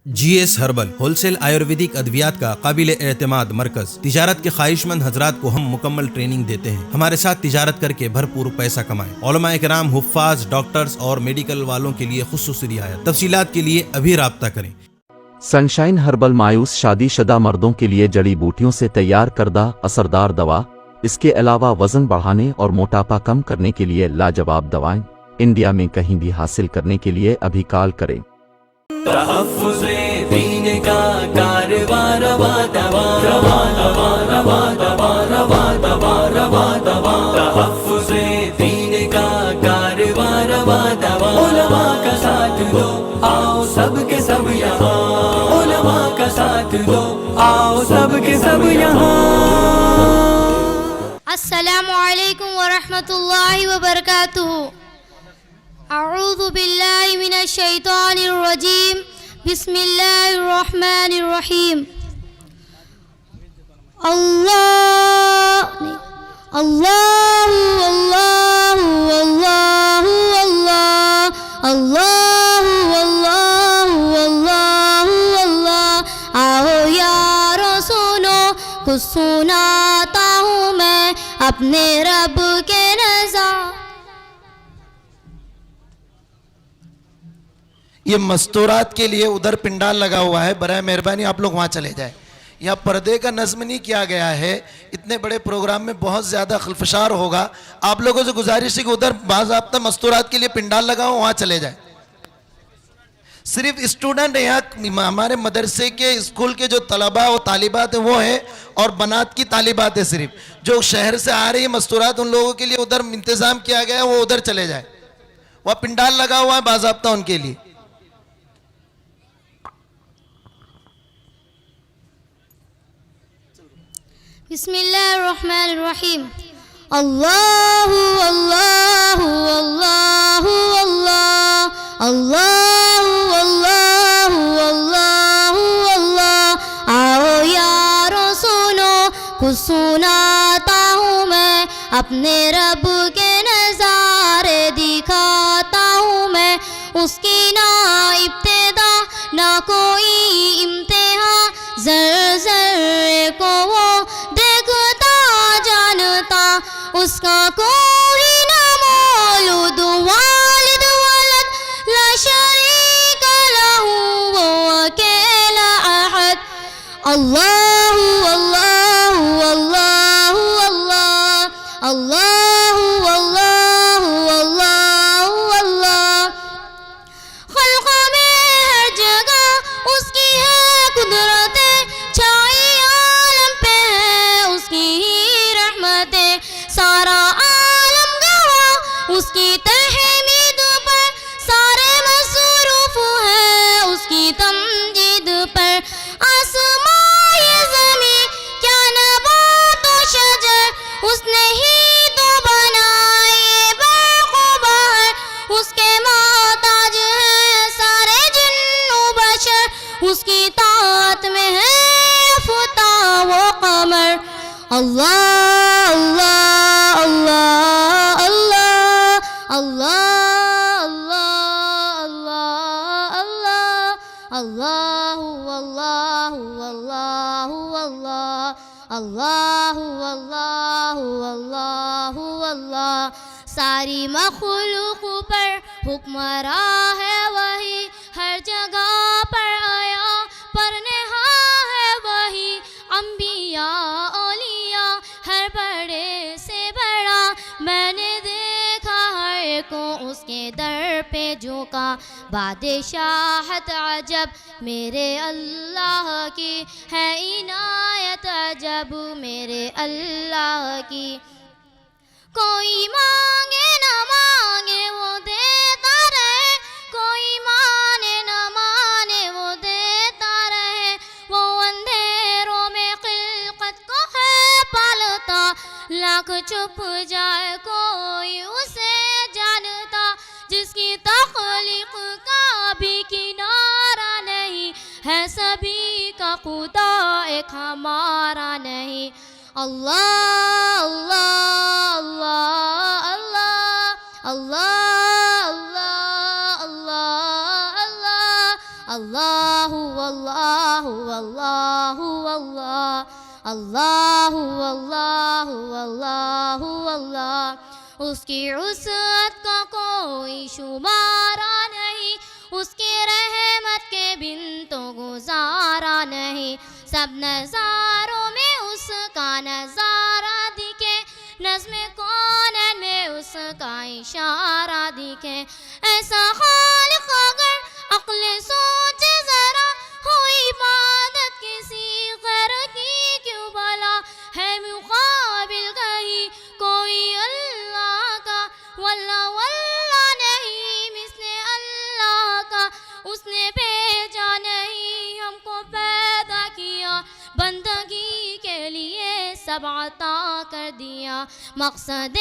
جی S herbal wholesale آیورویدک ادویات کا قابل اعتماد مرکز تجارت کے خواہش مند حضرات کو ہم مکمل ٹریننگ دیتے ہیں. ہمارے ساتھ تجارت کر کے بھرپور پیسہ کمائیں. علماء کرام، حفاظ، ڈاکٹرز اور میڈیکل والوں کے لیے خصوصی رعایت. تفصیلات کے لیے ابھی رابطہ کریں. سنشائن ہربل مایوس شادی شدہ مردوں کے لیے جڑی بوٹیوں سے تیار کردہ اثردار دوا. اس کے علاوہ وزن بڑھانے اور موٹاپا کم کرنے کے لیے لاجواب دوائیں انڈیا میں کہیں بھی حاصل کرنے کے لیے ابھی کال کریں. تحفظ دین کا کاروبار روا دوا روا دوا روا دوا روا دوا روا دوا تحفظ دین کا کاروبار روا دوا. علماء کا ساتھ دو آؤ سب کے سب یہاں. علماء کا ساتھ دو آؤ سب کے سب یہاں. السلام علیکم ورحمۃ اللہ وبرکاتہ. اعوذ باللہ من الشیطان الرجیم. بسم اللہ الرحمن الرحیم. اللہ اللہ اللہ اللہ اللہ اللہ اللہ اللہ اللہ. آؤ یارو سنو کچھ سناتا ہوں میں اپنے رب کے نظام. یہ مستورات کے لیے ادھر پنڈال لگا ہوا ہے، برائے مہربانی آپ لوگ وہاں چلے جائیں. یہاں پردے کا نظم نہیں کیا گیا ہے. اتنے بڑے پروگرام میں بہت زیادہ خلفشار ہوگا. آپ لوگوں سے گزارش ہے کہ ادھر باضابطہ مستورات کے لیے پنڈال لگا ہو، وہاں چلے جائیں. صرف اسٹوڈنٹ یہاں ہمارے مدرسے کے اسکول کے جو طلباء و طالبات ہیں وہ ہیں، اور بنات کی طالبات ہیں. صرف جو شہر سے آ رہی ہیں مستورات ان لوگوں کے لیے ادھر انتظام کیا گیا ہے، وہ ادھر چلے جائیں. وہاں پنڈال لگا ہوا ہے باضابطہ ان کے لیے. بسم اللہ الرحمن الرحیم. اللہ اللہ اللہ اللہ اللہ اللہ اللہ اللہ. آؤ یارو سنو کچھ سناتا ہوں میں اپنے رب کے نظارے دکھاتا ہوں میں. اس کی نہ ابتدا نہ کوئی امتحان، ذرے ذرے کو وہ دیکھتا جانتا. اس کا کوئی نہ مولود والد ولد لا شریک لہ وہ اکیلا احد. اللہ اللہ اللہ اللہ اللہ اللہ اللہ اللہ. خلق میں ہر جگہ اس کی ہے قدرتیں، چھائی عالم پہ ہے اس کی ہی رحمتیں. سارا عالم گواہ اس کی تحمید پر، سارے مصروف ہیں اس کی تمجید پر. آسمان یہ زمین کیا نبات و شجر اس نے ہی تو بنائے. برق و بحر اس کے محتاج ہیں، سارے جن و بشر اس کی طاعت میں ہے آفتاب و قمر. اللہ اللہ اللہ اللہ اللہ اللہ اللہ اللہ اللہ اللہ اللہ اللہ اللہ اللہ. ساری مخلوق پر حکمراں ہے وہی، ہر جگہ پر آیا پر نہاں ہے وہی. انبیاء اولیاء ہر بڑے سے بڑا، میں نے دیکھا ہر کو اس کے در پہ جھکا. بادشاہت عجب میرے اللہ کی ہے، عنایت عجب میرے اللہ کی. کوئی مانگے نہ مانگے وہ دیتا رہے، کوئی مانے نہ مانے وہ دیتا رہے. وہ اندھیروں میں خلقت کو ہے پالتا، لاکھ چھپ جائے کوئی اسے جانتا. جس کی تخلیق کا بھی کنارہ نہیں ہے، سبھی کا خدا ایک ہمارا نہیں. اللہ اللہ اللہ اللہ اللہ اللہ اللہ اللہ اللہ اللہ اللہ اللہ اللہ اللہ اللہ اللہ اس کی وسعت کا کوئی شمارہ نہیں، اس کی رحمت کے بن تو گزارا نہیں، سب نظاروں میں اس کا نظارہ دکھے، نظم کون میں اس کا اشارہ دکھے، ایسا خالق اگر عقل سوچ ذرا، ہو عبادت کسی غیر کی کیوں بھلا، ہے مقابل کہیں کوئی اللہ کا، واللہ واللہ نہیں مثل اللہ کا، اس نے بھیجا نہیں ہم کو پیدا کیا، بندگی کے لیے سب عطا کر دیا، مقصد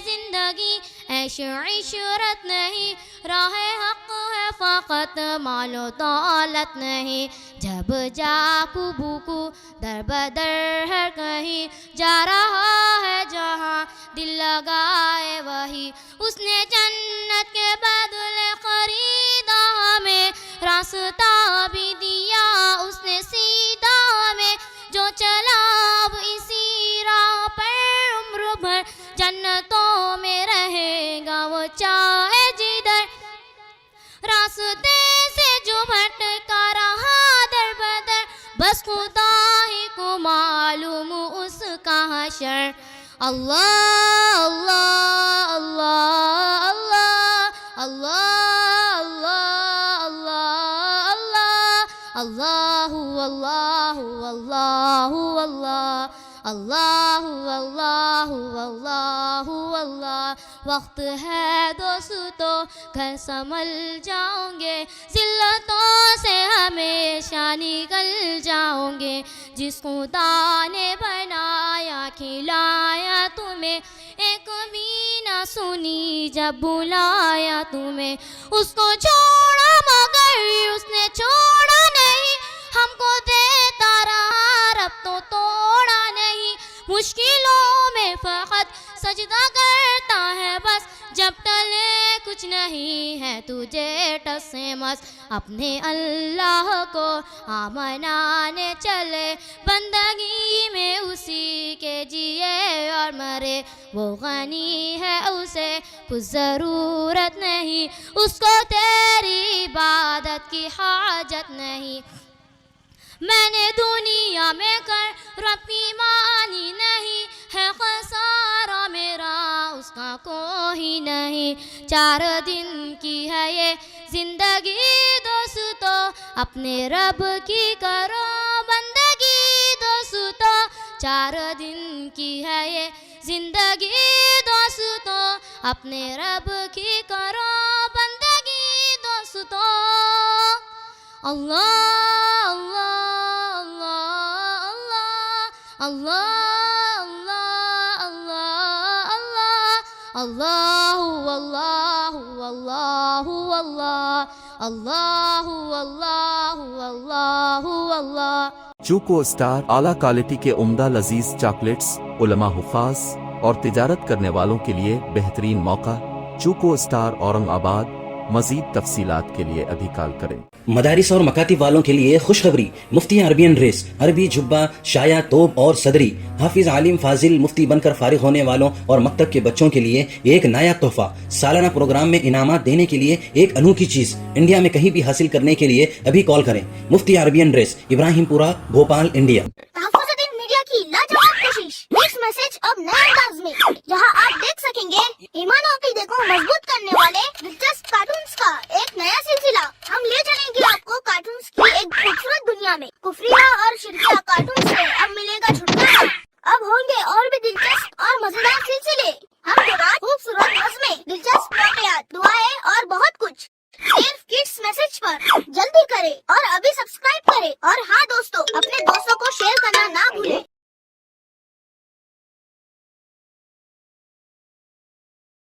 زندگی عیش و عشرت نہیں، راہ حق ہے فقط مال و دولت نہیں، جب جا کو بھوکو در بدر ہے کہیں، جا رہا ہے جہاں دل لگائے وہی، اس نے جنت کے بدلے خریدا ہمیں، راستہ بھی دیا اس نے سیدھا ہمیں، جو چلا اب اسی راہ پر عمر بھر، جنتوں میں رہے گا وہ چاہے جدھر، راستے سے جو بھٹکا رہا در بدر، بس خدا ہی کو معلوم اس کا حشر، اللہ اللہ اللہ اللہ اللہ اللہ اللہ اللہ اللہ اللہ اللہ اللہ اللہ اللہ، وقت ہے دوستو گھر سنبھل جاؤں گے، ذلتوں سے ہمیشہ نکل جاؤں گے، جس خدا نے بنایا کھلایا تمہیں، ایک بھی نہ سنی جب بلایا تمہیں، اس کو چھوڑا مگر اس نے چھوڑا نہیں، ہم کو دیتا رہا رب تو توڑا نہیں، مشکلوں میں فقط سجدہ کرتا ہے بس، جب تلے کچھ نہیں ہے تجھے ٹس سے مس، اپنے اللہ کو منانے چلے، بندگی میں اسی کے جیے اور مرے، وہ غنی ہے اسے کچھ ضرورت نہیں، اس کو تیری عبادت کی حاجت نہیں، میں نے دنیا میں کر رب کی مانی نہیں، ہے خسارہ میرا اس کا کوئی نہیں، 4 دن کی ہے یہ زندگی دوستو، اپنے رب کی کرو بندگی دوستو، 4 دن کی ہے یہ زندگی دوستو، اپنے رب کی کرو بندگی دوستو، اللہ اللہ اللہ اللہ اللہ اللہ اللہ اللہ اللہ اللہ اللہ اللہ اللہ اللہ۔ چوکو اسٹار اعلیٰ کوالٹی کے عمدہ لذیذ چاکلیٹس علماء حفاظ اور تجارت کرنے والوں کے لیے بہترین موقع، چوکو اسٹار اورنگ آباد، مزید تفصیلات کے لیے ابھی کال کریں۔ مدارس اور مکاتب والوں کے لیے خوشخبری، مفتی عربین ڈریس، عربی جبہ، شایا، توب اور صدری، حافظ عالم فاضل مفتی بن کر فارغ ہونے والوں اور مکتب کے بچوں کے لیے ایک نیا تحفہ، سالانہ پروگرام میں انعامات دینے کے لیے ایک انوکھی چیز، انڈیا میں کہیں بھی حاصل کرنے کے لیے ابھی کال کریں۔ مفتی عربین ڈریس، ابراہیم پورہ، بھوپال، انڈیا۔ تحفظ میڈیا کی لاجواب کوشش، نیکسٹ میسج اب نئے انداز میں، جہاں آپ دیکھ سکیں گے ایمان و عقیدے کو مضبوط کرنے والے دلچسپ کارٹونز کا ایک نیا سلسلہ۔ ہم لے چلیں گے آپ کو کارٹونز کی ایک خوبصورت دنیا میں، کفریہ اور شرکیہ کارٹون سے اب ملے گا چھٹکارا، اب ہوں گے اور بھی دلچسپ اور مزیدار سلسلے، ہم کے بعد خوبصورت نظمیں، دلچسپ واقعات، دعائیں اور بہت کچھ، صرف کڈس میسج پر۔ جلدی کریں اور ابھی سبسکرائب کریں، اور ہاں دوستو، اپنے دوستوں کو شیئر کرنا نہ بھولیں۔